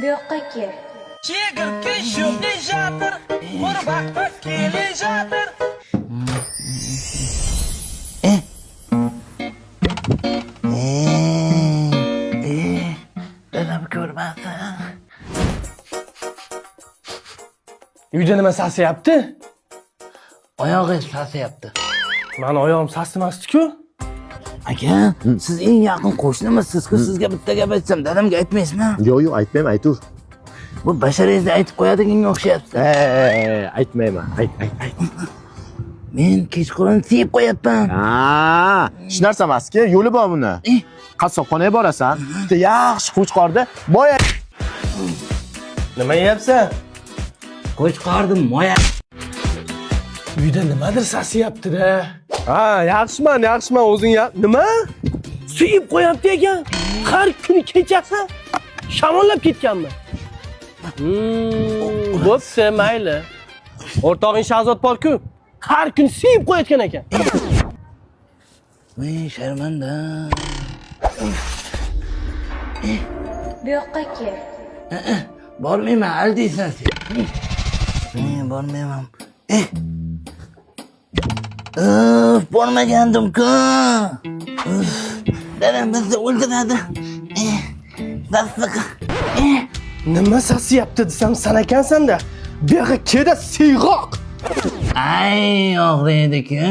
Bu yoqqa kel. Chegirtka sho'qijatir, qurbaqqa kelajatir. Dadam ko'rmasa. Uyda nima sasiyapti? Oyog'i sasiyapti. Mani oyog'im sasimasdi-ku. Aka, siz eng yaqin qo'shnimisiz-ku, sizga bitta gap aytsam, dadamga aytmaysizmi? Yo'q, aytmayman, aytur. Bu basharangizni aytib qo'yadiganga o'xshayapti. Aytmayman. Ayt. Men kechqurun siyib qo'yapman. Hech narsa emas-ku, yo'li bor buni. Qassobxonaga borasan, bitta yaxshi qo'chqorda boya. Nima yeyapsan? Qo'chqordim moya. Uyda nimadir sasiyapti-da. Ha, yaxshiman, o'zing nima? Suyib qo'yapti ekan. Har kuni kechasi shamollab ketganmi? Bo'pti, mayli. O'rtog'ing Shahzod bor-ku, har kun suyib qo'yayotgan ekan. Men sharmanda. Bu yoqqa kel. Bormayman, aldaysan sen. Men bormayman. Bormagandim-ku. Dadam bizni o'ldiradi. Dastlaqi. Nima sasiyapti desam san ekansan-da. Bu yoqqa kelda siyg'oq. Ay, og'riydi-ku.